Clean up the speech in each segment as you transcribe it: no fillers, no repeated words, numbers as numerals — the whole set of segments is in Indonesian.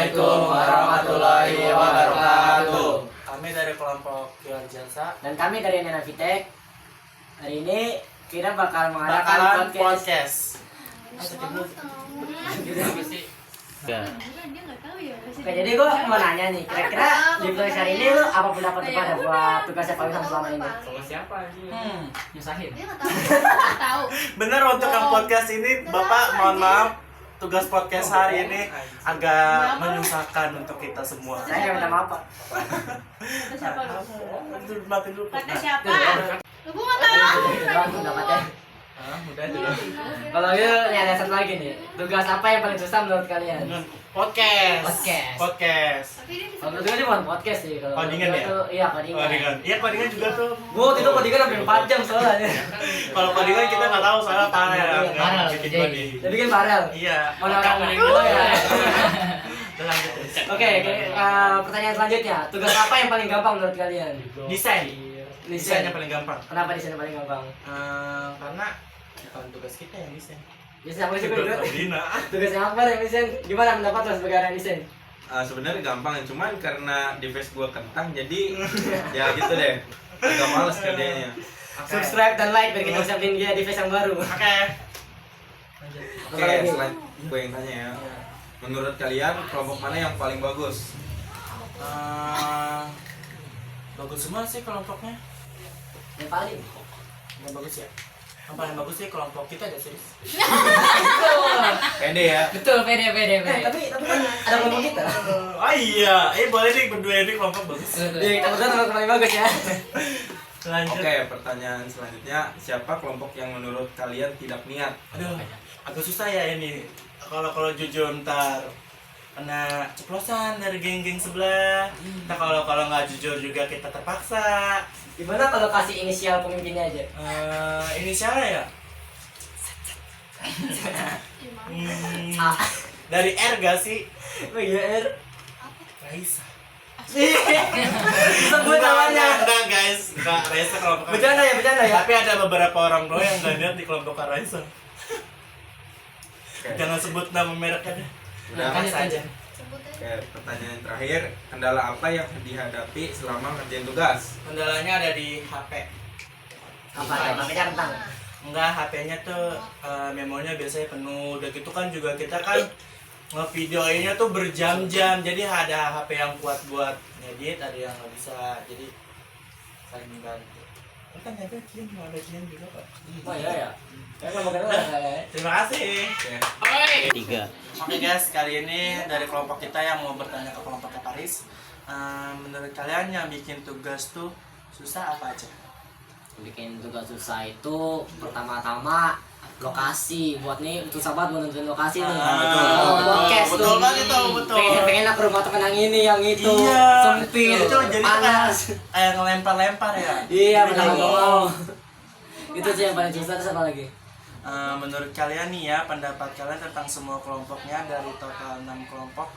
Assalamualaikum warahmatullahi wabarakatuh. Kami dari kelompok Kion Jalsa Dan kami dari Nena Vitek. Hari ini kita bakal mengadakan podcast. Oke, jadi gue mau nanya nih, kira-kira di podcast hari ini lu apa pendapat lu pada buat tugasnya Pak Wilham selama ini? Sama siapa sih? Nyusahin. Dia nggak tahu. Bener untuk yang podcast ini, Bapak mohon maaf, tugas podcast hari ini agak menyusahkan untuk kita semua. Saya nggak minta maaf Pak. Kata siapa lu? Mati dulu. Kata siapa? Lu gua nggak tahu. Itu pendapatnya. Udah dulu. Kalau gitu nih ada satu lagi nih, tugas apa yang paling susah menurut kalian? Podcast. Tapi dia bisa. Kalau menurut gue sih bukan podcast sih. Kalau Codingan menurut ya? gua tuh, iya codingan. Iya, codingan juga tuh. Gue waktu itu codingan sampai 4 jam soalnya. Kalau codingan kita nggak tahu soalnya parah ya. Parah, Bikin jadi. coding. Jadi bikin Farel. Iya. Mana orang dulu ya. Lanjut. Oke, pertanyaan selanjutnya. Tugas apa yang paling gampang menurut kalian? Desain. Desain yang paling gampang. Kenapa desain yang paling gampang? Karena bukan tugas kita yang desain. Desain apa sih gue? Dina. Tugasnya apa yang desain? Gimana pendapat lo sebagai orang desain? Sebenarnya gampang, cuman karena device gua kentang jadi ya gitu deh. Agak males kerjanya. Subscribe dan like biar kita bisa bikin dia device yang baru. Oke. Oke, selain gue yang tanya ya. Menurut kalian kelompok mana yang paling bagus? Bagus semua sih kelompoknya. Yang paling. Yang bagus ya. Yang paling bagus sih kelompok kita ada sih. Pede ya. Betul, pede. Tapi kan ada kelompok kita. Oh iya, boleh nih berdua ini kelompok bagus. Iya, kita berdua kelompok paling bagus ya. Lanjut. Oke, pertanyaan selanjutnya, siapa kelompok yang menurut kalian tidak niat? Aduh, agak susah ya ini. Kalau jujur ntar kena ceplosan dari geng-geng sebelah. Nah kalau nggak jujur juga kita terpaksa. Gimana kalau kasih inisial pemimpinnya aja? Inisialnya ya? A. Dari R gak sih? BGR. Raisa. Sebut namanya. Enggak guys, enggak Raisa kelompok. Bercanda ya. Tapi ada beberapa orang doang yang gak niat di kelompok Raisa. Jangan sebut nama mereknya deh. Udah, Raisa aja. Sebut aja. Oke, pertanyaan terakhir, kendala apa yang dihadapi selama ngerjain tugas? Kendalanya ada di HP. Apa ya? Makanya kentang. Enggak, HP-nya tuh memorinya biasanya penuh. Udah gitu kan juga kita kan ngevideoinnya tuh berjam-jam. Jadi ada HP yang kuat buat ngedit, ada yang nggak bisa. Jadi saling membantu. Kan ada Kian, mau ada Kian juga Pak. Oh iya ya. Ya kelompok kita ya. Terima kasih. Oke guys, kali ini dari kelompok kita yang mau bertanya ke kelompok Paris. Menurut kalian yang bikin tugas tuh susah apa aja? Bikin tugas susah itu pertama-tama lokasi buat nih susah banget mau nentuin lokasi nih. Podcast betul tuh. banget itu, betul. Pengen ke rumah temen yang ini yang itu. Iya. Sempit. Itu jadi panas. kayak ngelempar-lempar ya. Iya Jadi benar kayak mau. Itu sih yang paling susah. Terus apa lagi? menurut kalian nih ya, pendapat kalian tentang semua kelompoknya dari total 6 kelompok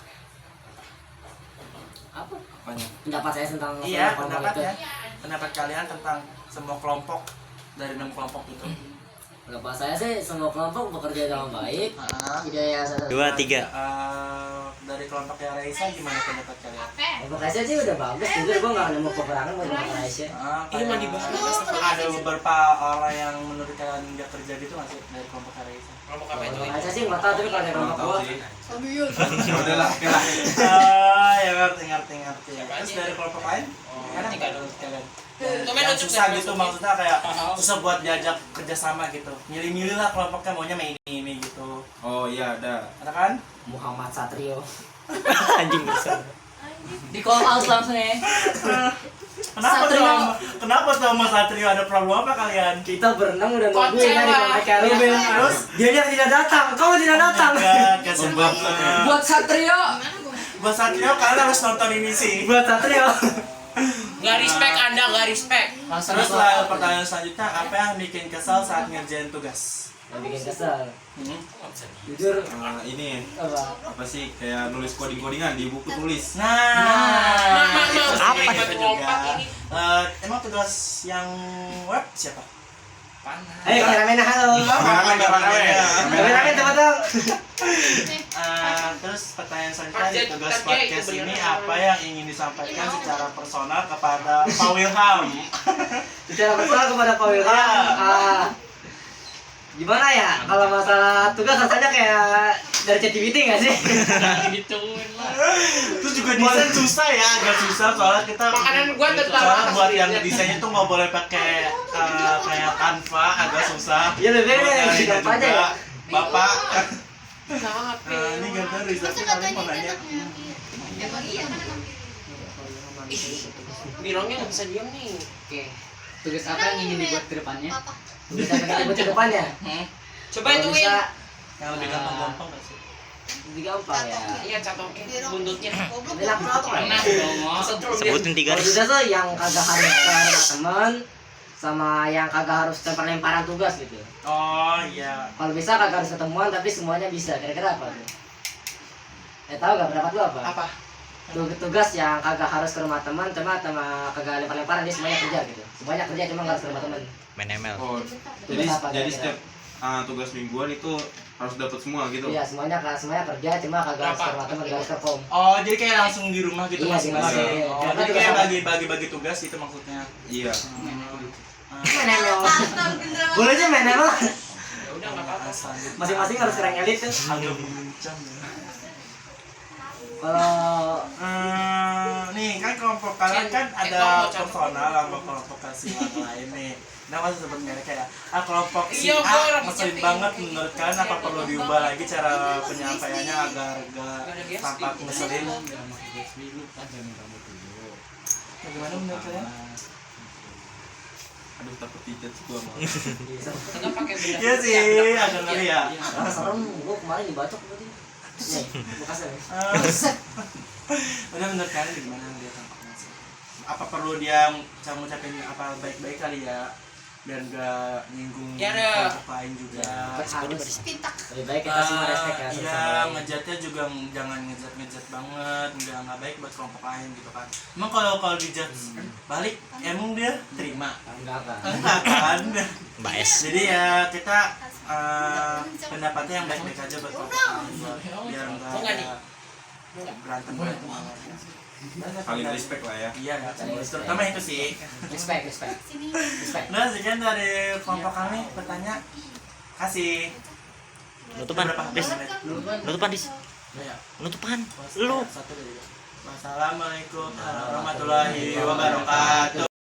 Apa? Banyak. Pendapat saya tentang iya kelompok pendapatnya itu. pendapat kalian tentang semua kelompok dari 6 kelompok itu. Pendapat saya sih semua kelompok bekerja dengan baik. Budaya satu. 2, 3. Dari kelompok yang Raisa gimana pendapat kalian? Apa? Kelompok Raisa sih udah bagus. Jujur gue nggak nemu kekurangan buat kelompok Raisa. Ini mau dibahas. Ada beberapa orang yang menurut kalian nggak kerja gitu nggak sih dari kelompok Raisa? Kelompok apa itu? Kelompok Raisa sih nggak tahu tapi kalau dari kelompok Tahu gua sih. Sabiul. Udah lah, oke lah. Ya ngerti. Terus dari kelompok lain? Gimana Tiga menurut kalian? Komen Yang untuk susah saya, gitu Mas. maksudnya kayak susah buat diajak kerjasama gitu. Milih-milih lah kelompoknya maunya main ini gitu. Oh iya, ada. Ada kan? Muhammad Satrio. Anjing besar. Di call out langsung ya. Kenapa tuh Mas Satrio ada problem apa kalian? Kita berenang udah Kocel nungguin ya di lah. kelompok kalian. Terus? Dia tidak datang. Kamu tidak datang. Kasian Membuat banget. Buat Satrio. Buat Satrio kalian harus nonton ini sih. Buat Satrio. Nggak respect Anda, nggak respect. Langsung Terus lah pertanyaan selanjutnya, apa yang bikin kesal saat ngerjain tugas? Yang bikin kesel. Jujur Ini apa? apa sih kayak nulis coding-codingan di buku tulis. Nah, itu Apa sih itu? juga. Emang tugas yang web siapa? Ayo kameramen halo. Kameramen teman-teman. Terus pertanyaan selanjutnya, tugas podcast ini apa yang ingin disampaikan secara personal kepada Pak Wilham? Secara personal kepada Pak Wilham. Gimana ya? Kalau masalah tugas rasanya kayak dari ChatGPT nggak sih? Gituin lah. Terus juga desain susah ya, agak susah soalnya kita Makanan gua tetap soalnya buat yang desainnya tuh nggak boleh pakai kayak Canva, agak susah. Ya lebih Buat baik yang sih juga, aja ya. Bapak. Capek. Ini gambar Masa risetnya kalian katanya mau itu nanya. anaknya Iya. Emang iya kan emang Bilangnya nggak bisa diam nih. Oke. Tugas apa yang ingin dibuat ke depannya? Papa. Bisa kita buat ke depannya. Coba Kalau ituin. bisa Yang lebih gampang-gampang nggak sih? lebih gampang ya. Iya catokin buntutnya. Goblok. Ini aku apa ya? Panas dong. Setrum dia. Sebutin 3 Kalau garis. bisa tuh yang kagak harus ke rumah teman sama yang kagak harus lemparan tugas gitu. Oh iya. Kalau bisa kagak harus ketemuan tapi semuanya bisa. Kira-kira apa tuh? Tahu gak pendapat lu apa? Apa? Tugas yang kagak harus ke rumah teman cuma kagak lempar-lemparan dia semuanya kerja gitu. Semuanya kerja cuma nggak harus ke rumah teman. Main ML. Oh, Tugas apa jadi kira-kira? setiap tugas mingguan itu harus dapat semua gitu. Iya semuanya kerja cuma kagak harus ke rumah teman nggak harus ke kom. Oh, jadi kayak langsung di rumah gitu Iya, masing-masing. iya. Oh, Kira-kira jadi tugas kayak apa? bagi-bagi tugas itu maksudnya. Iya. Main ML. Boleh aja main ML. Ya udah nggak apa-apa. Masing-masing harus rank elit tuh. Agak menguncang ya. Kalau Nih kan kelompok kalian kan ada personal sama kelompok si yang lain nih. Nah masih sempet mereka ya. Kelompok si Iya, gua A orang ngeselin ngerti. banget menurut kalian, apa perlu diubah lagi cara penyampaiannya agar gak tampak ngeselin? Bagaimana menurut kalian? Aduh takut tiket gua mau. Kita pakai benda. Iya sih, agak ngeri ya. serem gua kemarin dibacok berarti. Nih, bekasnya. Udah menurut kalian gimana dia tampaknya sih? Apa perlu dia cara ngucapin apa baik-baik kali ya? Biar gak nyinggung Ya, ada. kelompok lain juga. Harus. Pintak. Lebih baik kita semua respect ya. Iya, ngejatnya juga jangan ngejat banget, nggak baik buat kelompok lain gitu kan. Emang kalau dijat balik, emang dia terima? Enggak kan. Enggak kan? Baes. Jadi ya kita pendapatnya yang baik-baik aja buat kelompok lain, biar Kok nggak nih? nggak berantem berantem. Paling respect lah ya. Iya, terutama itu sih. Respect. Sini. Respect. Nah, sekian dari kelompok kami bertanya. Kasih. Penutupan, Berapa Dis. menit? Penutupan, Dis. Ya. Penutupan. Lu. Wassalamualaikum warahmatullahi wabarakatuh.